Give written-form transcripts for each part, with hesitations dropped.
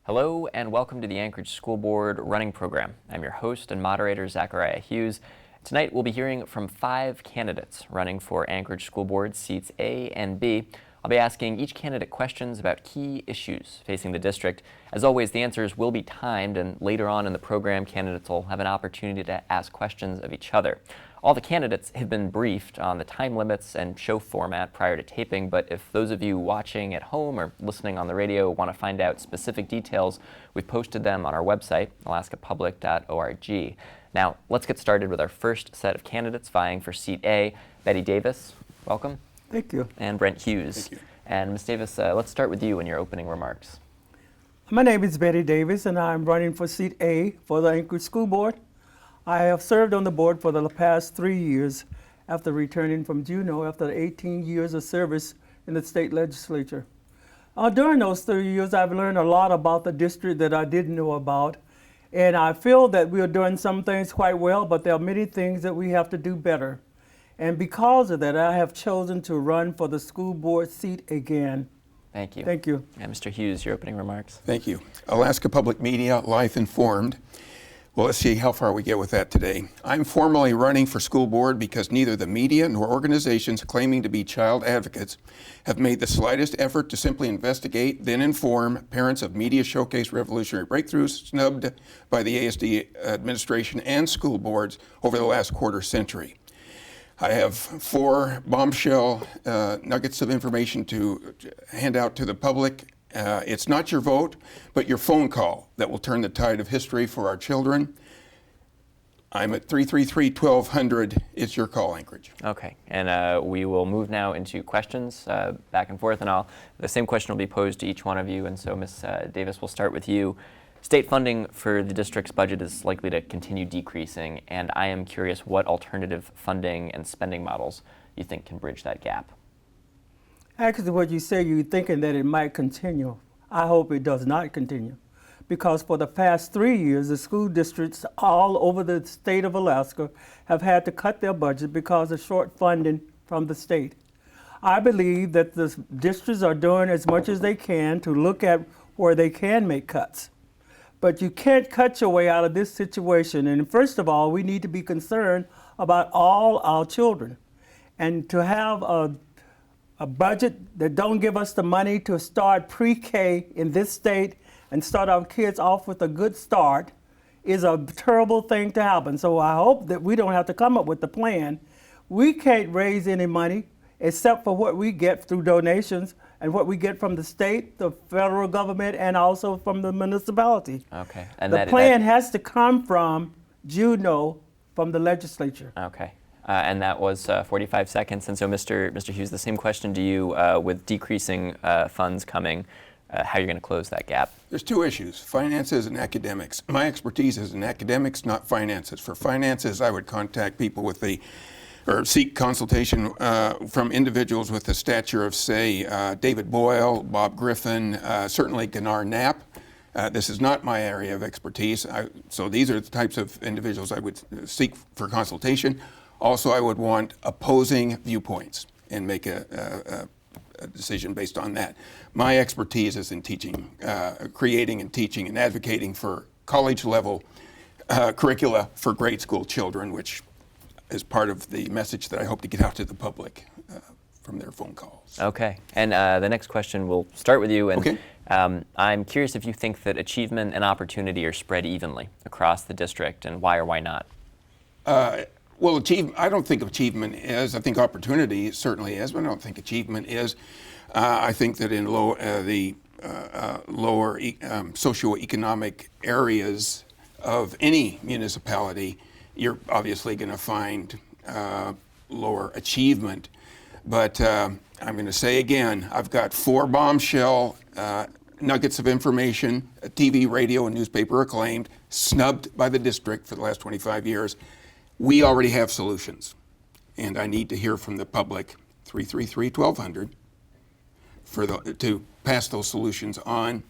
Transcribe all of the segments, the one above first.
Hello and welcome to the Anchorage School Board Running Program. I'm your host and moderator, Zachariah Hughes. Tonight we'll be hearing from 5 candidates running for Anchorage School Board seats A and B. I'll be asking each candidate questions about key issues facing the district. As always, the answers will be timed, and later on in the program, candidates will have an opportunity to ask questions of each other. All the candidates have been briefed on the time limits and show format prior to taping, but if those of you watching at home or listening on the radio want to find out specific details, we've posted them on our website, alaskapublic.org. Now, let's get started with our first set of candidates vying for seat A. Betty Davis, welcome. Thank you. And Brent Hughes. Thank you. And Ms. Davis, let's start with you in your opening remarks. My name is Betty Davis, and I'm running for seat A for the Anchorage School Board. I have served on the board for the past 3 years after returning from Juneau after 18 years of service in the state legislature. During those 3 years, I've learned a lot about the district that I didn't know about, and I feel that we are doing some things quite well, but there are many things that we have to do better. And because of that, I have chosen to run for the school board seat again. Thank you. Thank you. And Mr. Hughes, your opening remarks. Thank you. Alaska Public Media, Life Informed. Well, let's see how far we get with that today. I'm formally running for school board because neither the media nor organizations claiming to be child advocates have made the slightest effort to simply investigate, then inform parents of Media Showcase Revolutionary Breakthroughs snubbed by the ASD administration and school boards over the last quarter century. I have 4 bombshell nuggets of information to hand out to the public. It's not your vote, but your phone call that will turn the tide of history for our children. I'm at 333-1200. It's your call, Anchorage. Okay, and we will move now into questions back and forth, and the same question will be posed to each one of you. And so, Ms. Davis, we'll start with you. State funding for the district's budget is likely to continue decreasing, and I am curious what alternative funding and spending models you think can bridge that gap. Actually, what you say, you're thinking that it might continue. I hope it does not continue. Because for the past 3 years, the school districts all over the state of Alaska have had to cut their budget because of short funding from the state. I believe that the districts are doing as much as they can to look at where they can make cuts. But you can't cut your way out of this situation. And first of all, we need to be concerned about all our children. And to have a budget that don't give us the money to start pre-K in this state and start our kids off with a good start is a terrible thing to happen. So I hope that we don't have to come up with a plan. We can't raise any money except for what we get through donations and what we get from the state, the federal government, and also from the municipality. Okay. And the plan has to come from Juneau, from the legislature. Okay. And that was 45 seconds. And so, Mr. Hughes, the same question to you with decreasing funds coming, how you're going to close that gap. There's 2 issues, finances and academics. My expertise is in academics, not finances. For finances, I would contact people or seek consultation from individuals with the stature of, say, David Boyle, Bob Griffin, certainly Gunnar Knapp. This is not my area of expertise, so these are the types of individuals I would seek for consultation. Also, I would want opposing viewpoints and make a decision based on that. My expertise is in teaching, creating and teaching and advocating for college-level curricula for grade school children, which is part of the message that I hope to get out to the public from their phone calls. Okay, and the next question will start with you. And okay. I'm curious if you think that achievement and opportunity are spread evenly across the district, and why or why not? Well, I don't think achievement is. I think opportunity certainly is, but I don't think achievement is. I think that in lower socioeconomic areas of any municipality, you're obviously going to find lower achievement. But I'm going to say again, I've got 4 bombshell nuggets of information, TV, radio, and newspaper acclaimed, snubbed by the district for the last 25 years. We already have solutions, and I need to hear from the public, 333-1200, to pass those solutions on.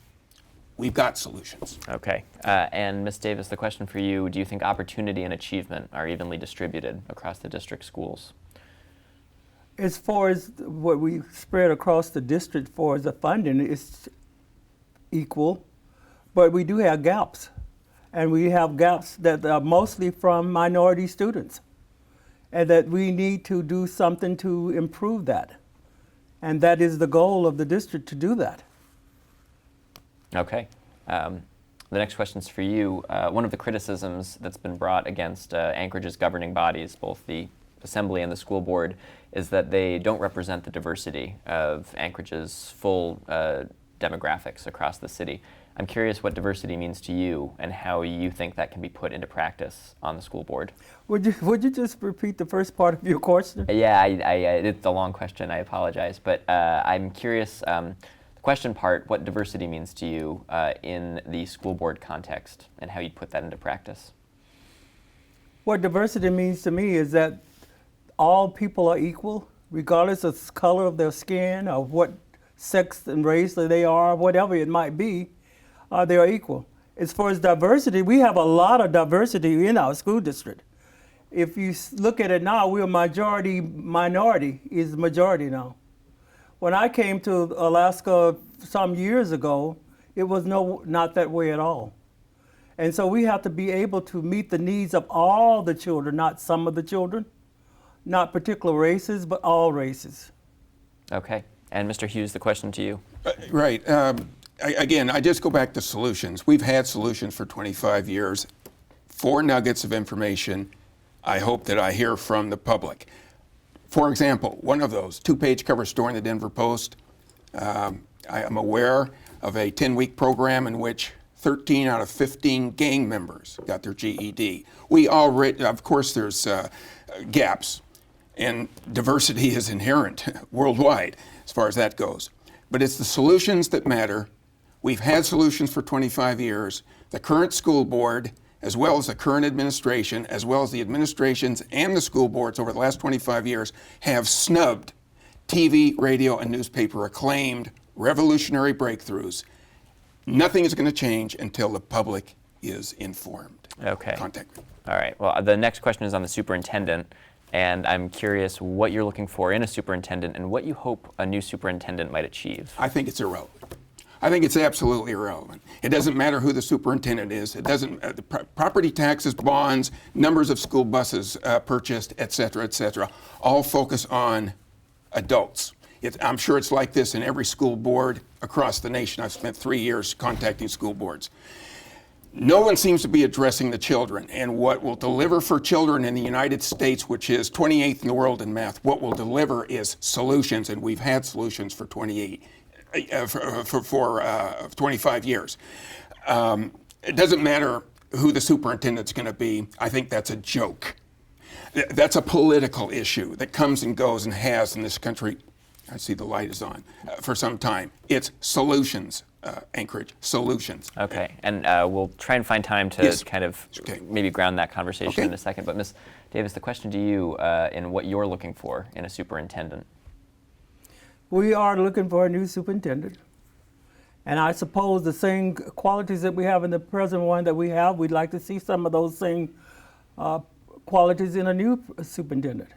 We've got solutions. Okay, and Ms. Davis, the question for you, do you think opportunity and achievement are evenly distributed across the district schools? As far as what we spread across the district for the funding, it's equal. but we do have gaps. And we have gaps that are mostly from minority students. And that we need to do something to improve that. And that is the goal of the district, to do that. Okay. The next question is for you. One of the criticisms that's been brought against Anchorage's governing bodies, both the Assembly and the school board, is that they don't represent the diversity of Anchorage's full demographics across the city. I'm curious what diversity means to you and how you think that can be put into practice on the school board. Would you just repeat the first part of your question? Yeah, it's a long question. I apologize. But I'm curious, the question part, what diversity means to you in the school board context and how you'd put that into practice. What diversity means to me is that all people are equal, regardless of the color of their skin or what sex and race that they are, whatever it might be, they are equal. As far as diversity, we have a lot of diversity in our school district. If you look at it now, we're minority is majority now. When I came to Alaska some years ago, it was not that way at all. And so we have to be able to meet the needs of all the children, not some of the children, not particular races, but all races. Okay. And Mr. Hughes, the question to you. Right. Again, I just go back to solutions. We've had solutions for 25 years. 4 nuggets of information I hope that I hear from the public. For example, one of those, 2-page cover story in the Denver Post. I am aware of a 10-week program in which 13 out of 15 gang members got their GED. We already, of course, there's gaps, and diversity is inherent worldwide as far as that goes. But it's the solutions that matter. We've had solutions for 25 years. The current school board, as well as the current administration, as well as the administrations and the school boards over the last 25 years, have snubbed TV, radio, and newspaper acclaimed revolutionary breakthroughs. Nothing is going to change until the public is informed. Okay. Contact me. All right. Well, the next question is on the superintendent, and I'm curious what you're looking for in a superintendent and what you hope a new superintendent might achieve. I think it's irrelevant. I think it's absolutely irrelevant. It doesn't matter who the superintendent is. It doesn't. Property taxes, bonds, numbers of school buses purchased, et cetera, all focus on adults. I'm sure it's like this in every school board across the nation. I've spent 3 years contacting school boards. No one seems to be addressing the children, and what will deliver for children in the United States, which is 28th in the world in math, what will deliver is solutions, and we've had solutions for 25 years. It doesn't matter who the superintendent's going to be. I think that's a joke. That's a political issue that comes and goes and has in this country. I see the light is on for some time. It's solutions, Anchorage, solutions. Okay, and we'll try and find time to kind of maybe ground that conversation in a second. But Ms. Davis, the question to you in what you're looking for in a superintendent. We are looking for a new superintendent. And I suppose the same qualities that we have in the present one that we have, we'd like to see some of those same qualities in a new superintendent.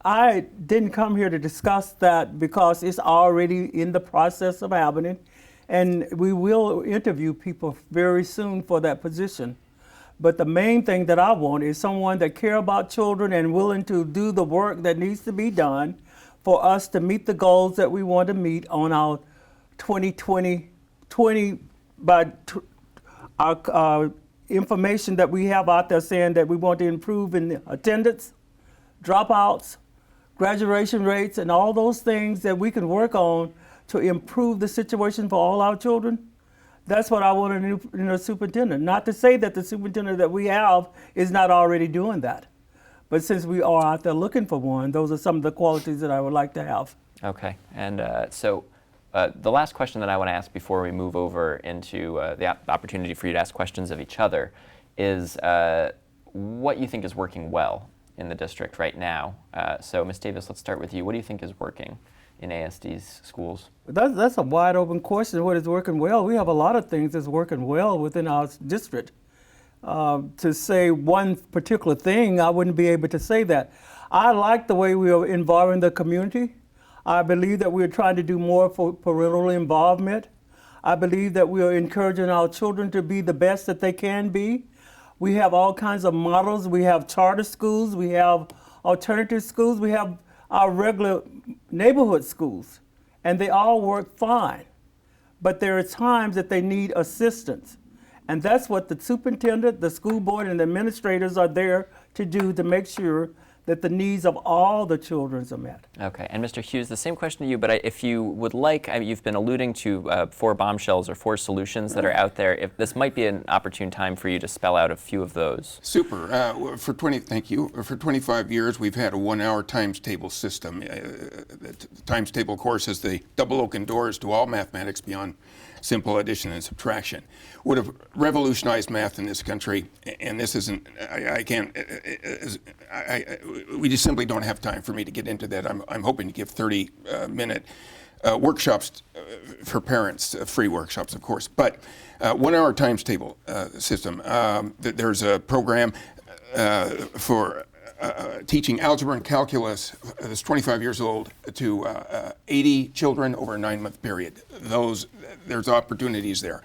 I didn't come here to discuss that because it's already in the process of happening, and we will interview people very soon for that position. But the main thing that I want is someone that cares about children and willing to do the work that needs to be done for us to meet the goals that we want to meet on our 2020 our information that we have out there saying that we want to improve in attendance, dropouts, graduation rates, and all those things that we can work on to improve the situation for all our children. That's what I want in a superintendent. Not to say that the superintendent that we have is not already doing that. But since we are out there looking for one, those are some of the qualities that I would like to have. Okay, and so the last question that I want to ask before we move over into the opportunity for you to ask questions of each other is what you think is working well in the district right now. So Ms. Davis, let's start with you. What do you think is working in ASD's schools? That's a wide open question. What is working well? We have a lot of things that's working well within our district. To say one particular thing, I wouldn't be able to say that. I like the way we are involving the community. I believe that we're trying to do more for parental involvement. I believe that we are encouraging our children to be the best that they can be. We have all kinds of models. We have charter schools. We have alternative schools. We have our regular neighborhood schools, and they all work fine. But there are times that they need assistance. And that's what the superintendent, the school board, and the administrators are there to do, to make sure that the needs of all the children are met. Okay, and Mr. Hughes, the same question to you, but if you would like, you've been alluding to 4 bombshells or 4 solutions that are out there. If this might be an opportune time for you to spell out a few of those. Super. Thank you. For 25 years, we've had a 1-hour times table system. The times table course is the double oaken doors to all mathematics beyond simple addition and subtraction. Would have revolutionized math in this country, and this isn't, we just simply don't have time for me to get into that. I'm hoping to give 30-minute workshops for parents, free workshops, of course. But 1-hour times table system. There's a program for teaching algebra and calculus that's 25 years old to 80 children over a 9-month period. There's opportunities there.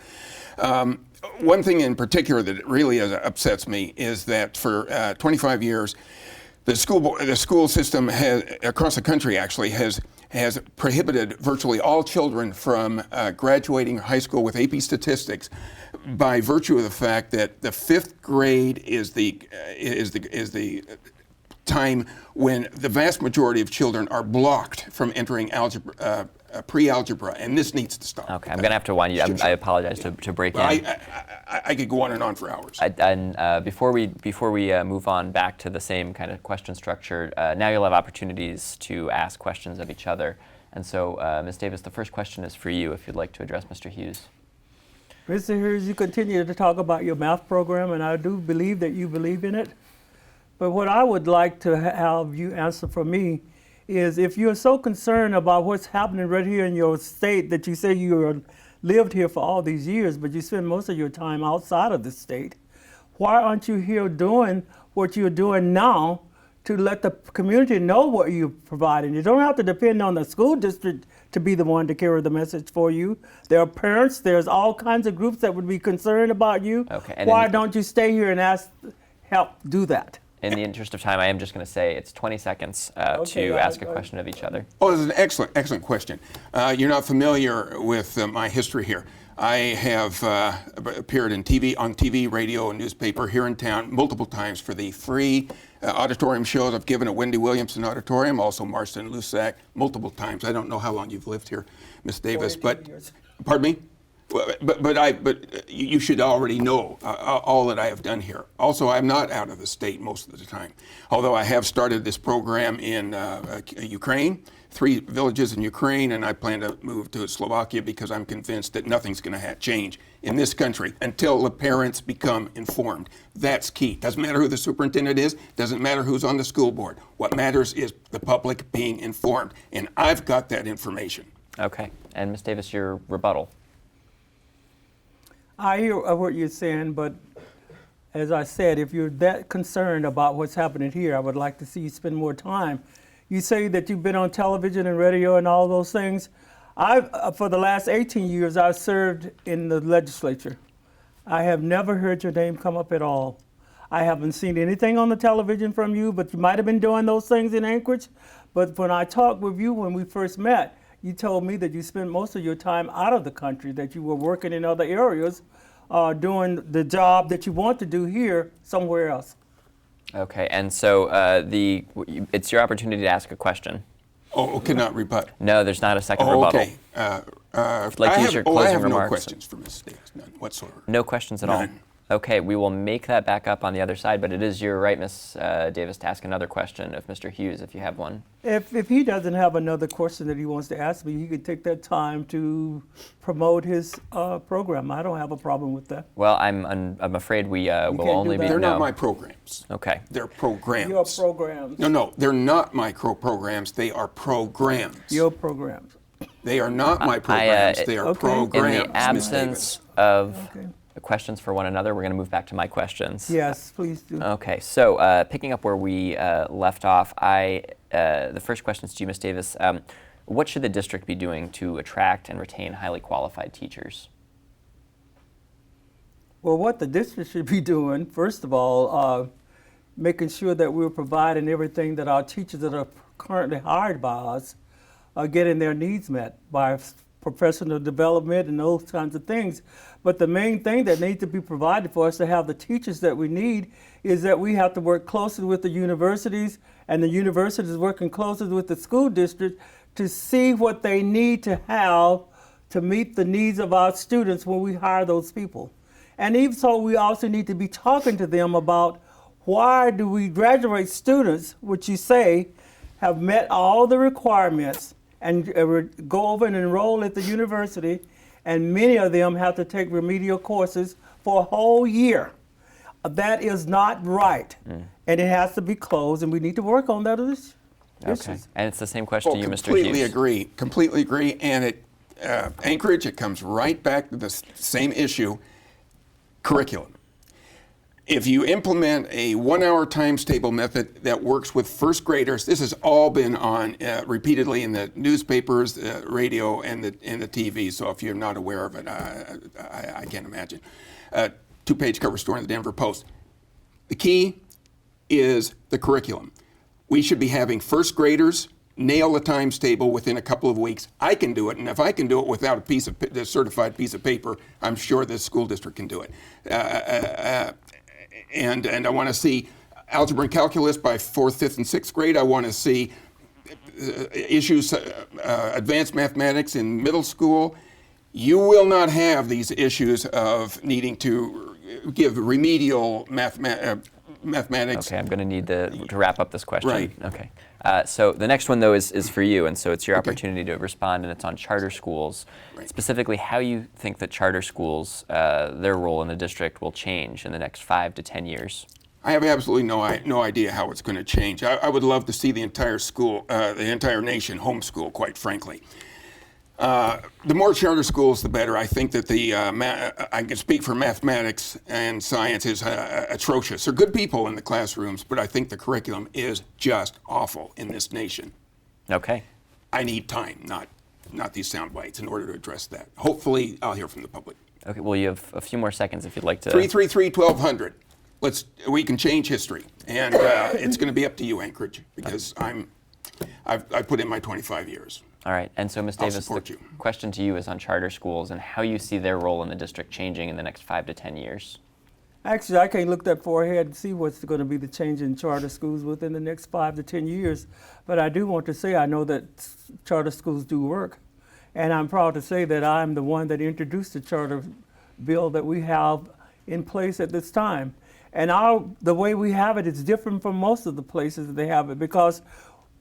One thing in particular that really upsets me is that for 25 years, the school system across the country actually has prohibited virtually all children from graduating high school with AP statistics by virtue of the fact that the 5th grade is the time when the vast majority of children are blocked from entering algebra, pre-algebra, and this needs to stop. Okay, I'm going to have to wind you. I apologize to break in. I could go on and on for hours. Before we move on back to the same kind of question structure, now you'll have opportunities to ask questions of each other. And so, Ms. Davis, the first question is for you, if you'd like to address Mr. Hughes. Mr. Hughes, you continue to talk about your math program, and I do believe that you believe in it. But what I would like to have you answer for me is, if you're so concerned about what's happening right here in your state, that you say you lived here for all these years, but you spend most of your time outside of the state, why aren't you here doing what you're doing now to let the community know what you're providing? You don't have to depend on the school district to be the one to carry the message for you. There are parents, there's all kinds of groups that would be concerned about you. Okay, why don't you stay here and help do that? In the interest of time, I am just going to say it's 20 seconds to ask a question of each other. Oh, this is an excellent question. You're not familiar with my history here. I have appeared on TV, radio, and newspaper here in town multiple times for the free auditorium shows. I've given at Wendy Williamson Auditorium, also Marston Lusac, multiple times. I don't know how long you've lived here, Ms. Davis, but years. Pardon me? But you should already know all that I have done here. Also, I'm not out of the state most of the time, although I have started this program in Ukraine, 3 villages in Ukraine, and I plan to move to Slovakia because I'm convinced that nothing's going to change in this country until the parents become informed. That's key. Doesn't matter who the superintendent is, doesn't matter who's on the school board. What matters is the public being informed, and I've got that information. Okay, and Ms. Davis, your rebuttal. I hear what you're saying, but as I said, if you're that concerned about what's happening here, I would like to see you spend more time. You say that you've been on television and radio and all those things. For the last 18 years, I've served in the legislature. I have never heard your name come up at all. I haven't seen anything on the television from you, but you might have been doing those things in Anchorage. But when I talked with you when we first met, you told me that you spent most of your time out of the country, that you were working in other areas, doing the job that you want to do here somewhere else. Okay, and so it's your opportunity to ask a question. Oh, cannot rebut. No, there's not a second rebuttal. Okay. Like to use your closing I have remarks. no questions for Ms. Davis, none whatsoever. No questions at all? None. Okay, we will make that back up on the other side, but it is your right, Ms. Davis, to ask another question of Mr. Hughes, if you have one. If he doesn't have another question that he wants to ask me, he could take that time to promote his program. I don't have a problem with that. Well, I'm afraid we will can't only do be that? They're no. not my programs. Okay. They're programs. Your programs. No, they're not my programs. They are programs. Your programs. They are not my programs. They are Okay. programs. In the Ms. absence Davis. of Okay. questions for one another, we're going to move back to my questions. Yes, please do. Okay, so picking up where we left off, the first question is to you, Ms. Davis. what should the district be doing to attract and retain highly qualified teachers? Well, what the district should be doing, first of all, making sure that we're providing everything that our teachers that are currently hired by us are getting their needs met by professional development and those kinds of things. But the main thing that needs to be provided for us to have the teachers that we need is that we have to work closely with the universities, and the universities working closely with the school district to see what they need to have to meet the needs of our students when we hire those people. And even so, we also need to be talking to them about why do we graduate students, which you say have met all the requirements and go over and enroll at the university, and many of them have to take remedial courses for a whole year. That is not right, and it has to be closed, and we need to work on that issue. Okay. And it's the same question to you, Mr. Hughes. Completely agree. And at Anchorage, it comes right back to the same issue, curriculum. If you implement a 1-hour times table method that works with first graders, this has all been on repeatedly in the newspapers, radio, and the TV. So if you're not aware of it, I can't imagine. 2-page cover story in the Denver Post. The key is the curriculum. We should be having first graders nail the times table within a couple of weeks. I can do it, and if I can do it without a certified piece of paper, I'm sure this school district can do it. And I want to see algebra and calculus by 4th, 5th, and 6th grade. I want to see issues, advanced mathematics in middle school. You will not have these issues of needing to give remedial mathematics. Okay, I'm going to need to wrap up this question. Right. Okay. So the next one, though, is for you, and so it's your opportunity to respond, and it's on charter schools. Right. Specifically, how you think that charter schools, their role in the district will change in the next 5 to 10 years. I have absolutely no idea how it's going to change. I would love to see the entire school, the entire nation homeschool, quite frankly. The more charter schools, the better. I think that I can speak for mathematics and science is atrocious. There are good people in the classrooms, but I think the curriculum is just awful in this nation. Okay. I need time, not these sound bites, in order to address that. Hopefully, I'll hear from the public. Okay. Well, you have a few more seconds if you'd like to. 333-1200. We can change history, and it's going to be up to you, Anchorage, because I've put in my 25 years. All right. And so, Ms. Davis, support you. question to you is on charter schools and how you see their role in the district changing in the next 5 to 10 years. Actually, I can't look that far ahead and see what's going to be the change in charter schools within the next 5 to 10 years. But I do want to say I know that charter schools do work. And I'm proud to say that I'm the one that introduced the charter bill that we have in place at this time. And the way we have it is different from most of the places that they have it, because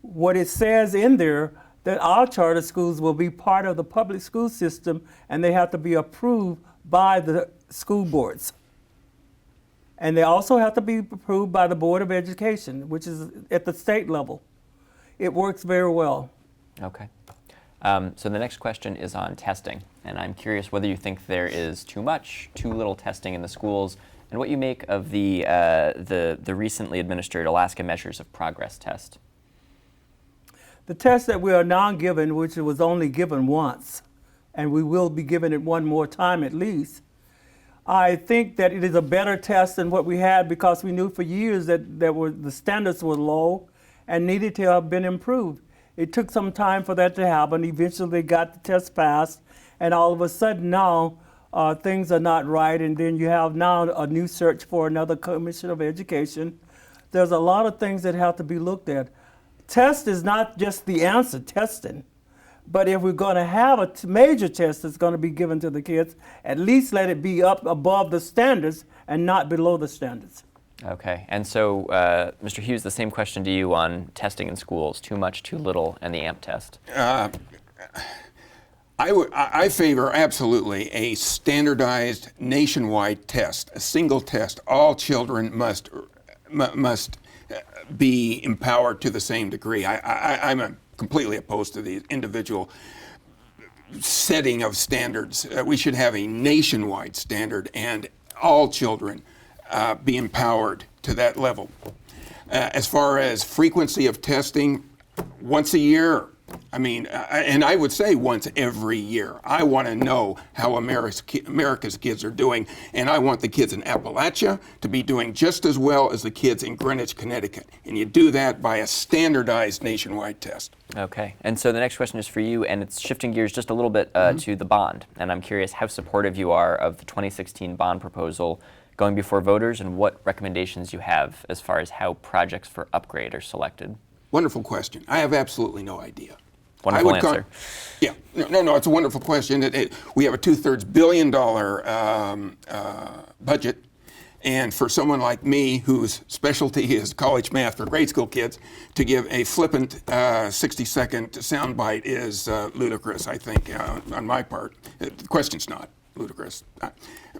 what it says in there that our charter schools will be part of the public school system, and they have to be approved by the school boards. And they also have to be approved by the Board of Education, which is at the state level. It works very well. Okay. So the next question is on testing, and I'm curious whether you think there is too much, too little testing in the schools, and what you make of the recently administered Alaska Measures of Progress test. The test that we are now given, which was only given once, and we will be given it one more time at least, I think that it is a better test than what we had, because we knew for years that the standards were low and needed to have been improved. It took some time for that to happen. Eventually they got the test passed, and all of a sudden now things are not right, and then you have now a new search for another Commission of Education. There's a lot of things that have to be looked at. Test is not just the answer, testing. But if we're going to have a major test that's going to be given to the kids, at least let it be up above the standards and not below the standards. Okay. And so, Mr. Hughes, the same question to you on testing in schools, too much, too little, and the AMP test. I favor absolutely a standardized nationwide test, a single test. All children must be empowered to the same degree. I'm completely opposed to the individual setting of standards. We should have a nationwide standard, and all children be empowered to that level. As far as frequency of testing, once a year, I mean, and I would say once every year. I want to know how America's kids are doing, and I want the kids in Appalachia to be doing just as well as the kids in Greenwich, Connecticut. And you do that by a standardized nationwide test. Okay. And so the next question is for you, and it's shifting gears just a little bit to the bond. And I'm curious how supportive you are of the 2016 bond proposal going before voters, and what recommendations you have as far as how projects for upgrade are selected. Wonderful question. I have absolutely no idea. Wonderful answer. Yeah, no, it's a wonderful question. We have a $2/3 billion budget, and for someone like me whose specialty is college math for grade school kids, to give a flippant 60-second soundbite is ludicrous, I think, on my part. The question's not ludicrous.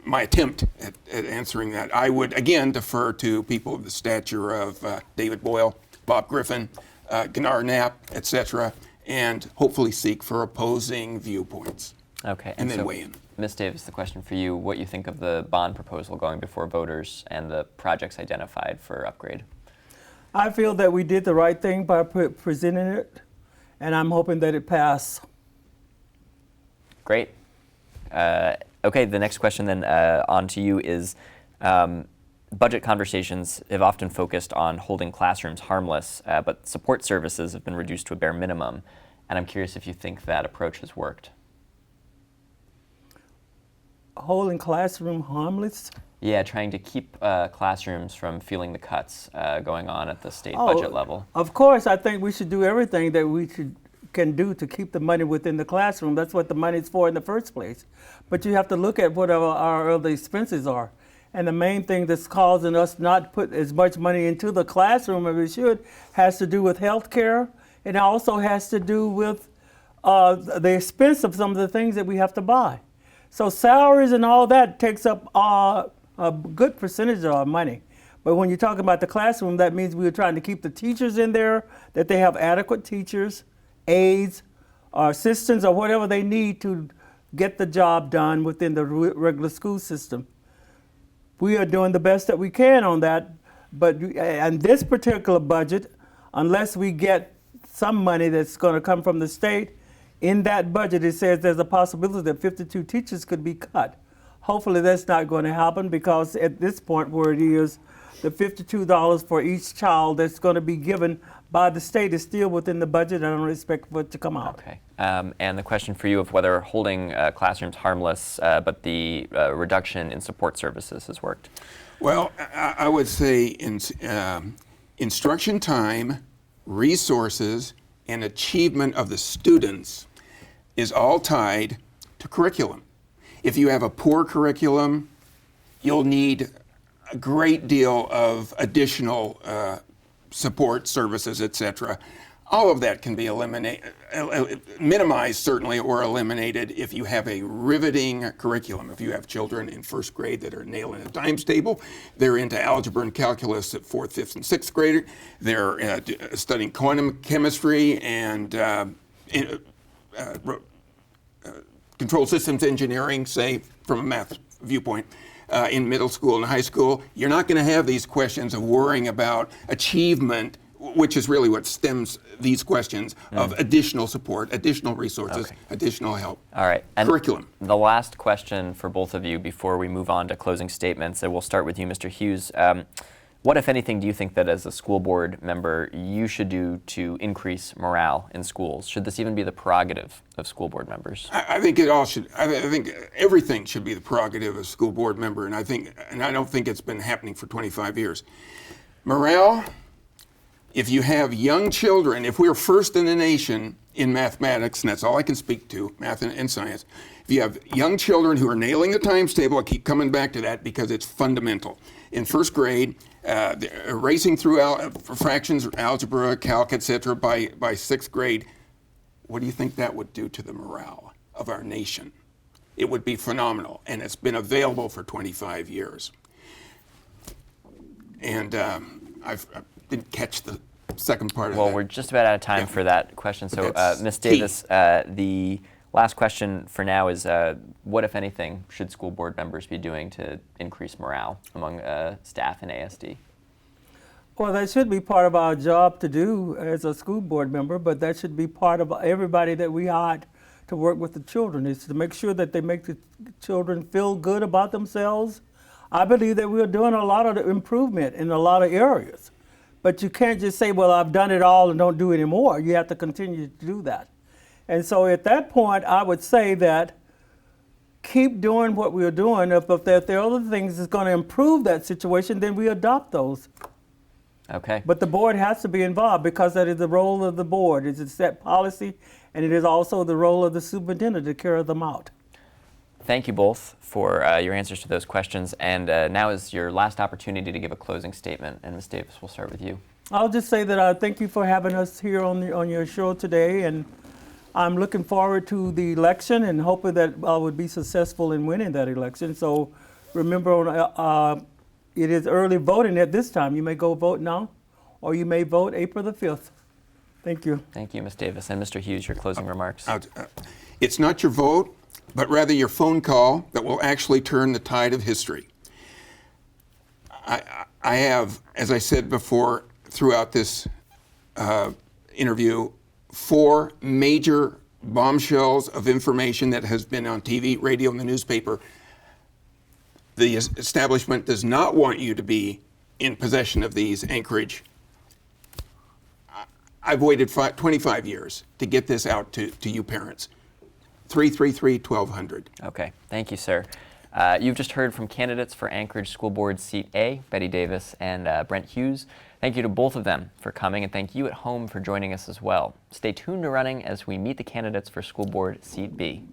My attempt at answering that, I would, again, defer to people of the stature of David Boyle, Bob Griffin, Gunnar Knapp, etc., and hopefully seek for opposing viewpoints. Okay. And then so, weigh in. Ms. Davis, the question for you, what you think of the bond proposal going before voters and the projects identified for upgrade? I feel that we did the right thing by presenting it, and I'm hoping that it passed. Great. Okay, the next question then on to you is, budget conversations have often focused on holding classrooms harmless, but support services have been reduced to a bare minimum. And I'm curious if you think that approach has worked. Holding classroom harmless? Yeah, trying to keep classrooms from feeling the cuts going on at the state budget level. Of course, I think we should do everything that we can do to keep the money within the classroom. That's what the money's for in the first place. But you have to look at what our other expenses are. And the main thing that's causing us not to put as much money into the classroom as we should has to do with health care. It also has to do with the expense of some of the things that we have to buy. So salaries and all that takes up a good percentage of our money. But when you're talking about the classroom, that means we're trying to keep the teachers in there, that they have adequate teachers, aides, or assistants, or whatever they need to get the job done within the regular school system. We are doing the best that we can on that, but in this particular budget, unless we get some money that's going to come from the state, in that budget it says there's a possibility that 52 teachers could be cut. Hopefully that's not going to happen, because at this point where it is, the $52 for each child that's going to be given by the state is still within the budget. I don't expect for it to come out. Okay. And the question for you of whether holding classrooms harmless, but the reduction in support services has worked. Well, I would say instruction time, resources, and achievement of the students is all tied to curriculum. If you have a poor curriculum, you'll need a great deal of additional support services, etc. All of that can be minimized, certainly, or eliminated if you have a riveting curriculum. If you have children in first grade that are nailing a times table, they're into algebra and calculus at fourth, fifth, and sixth grade. They're studying quantum chemistry and control systems engineering, say, from a math viewpoint. In middle school and high school, you're not going to have these questions of worrying about achievement, which is really what stems these questions of additional support, additional resources, additional help. All right. And curriculum. The last question for both of you before we move on to closing statements, and we'll start with you, Mr. Hughes. What, if anything, do you think that as a school board member you should do to increase morale in schools? Should this even be the prerogative of school board members? I think it all should. I think everything should be the prerogative of a school board member, and I don't think it's been happening for 25 years. Morale. If you have young children, if we're first in the nation in mathematics, and that's all I can speak to, math and science, if you have young children who are nailing the times table, I keep coming back to that because it's fundamental. In first grade, racing through fractions, algebra, calc, etc. by sixth grade, what do you think that would do to the morale of our nation? It would be phenomenal, and it's been available for 25 years. And I didn't catch the second part of that. Well, we're just about out of time for that question. So, Ms. key. Davis, the last question for now is, what, if anything, should school board members be doing to increase morale among staff in ASD? Well, that should be part of our job to do as a school board member, but that should be part of everybody that we hired to work with the children, is to make sure that they make the children feel good about themselves. I believe that we're doing a lot of improvement in a lot of areas, but you can't just say, well, I've done it all and don't do any more. You have to continue to do that. And so at that point, I would say that keep doing what we're doing. If there are other things that's going to improve that situation, then we adopt those. Okay. But the board has to be involved because that is the role of the board, is to set policy, and it is also the role of the superintendent to carry them out. Thank you both for your answers to those questions. And now is your last opportunity to give a closing statement. And Ms. Davis, we'll start with you. I'll just say that I thank you for having us here on your show today, and I'm looking forward to the election and hoping that I would be successful in winning that election. So remember, it is early voting at this time. You may go vote now, or you may vote April the 5th. Thank you. Thank you, Ms. Davis. And Mr. Hughes, your closing remarks. It's not your vote, but rather your phone call that will actually turn the tide of history. I have, as I said before, throughout this interview, 4 major bombshells of information that has been on TV, radio, and the newspaper. The establishment does not want you to be in possession of these, Anchorage. I've waited 25 years to get this out to you parents. 333-1200. Okay, thank you, sir. You've just heard from candidates for Anchorage School Board Seat A, Betty Davis and Brent Hughes. Thank you to both of them for coming, and thank you at home for joining us as well. Stay tuned to Running as we meet the candidates for School Board Seat B.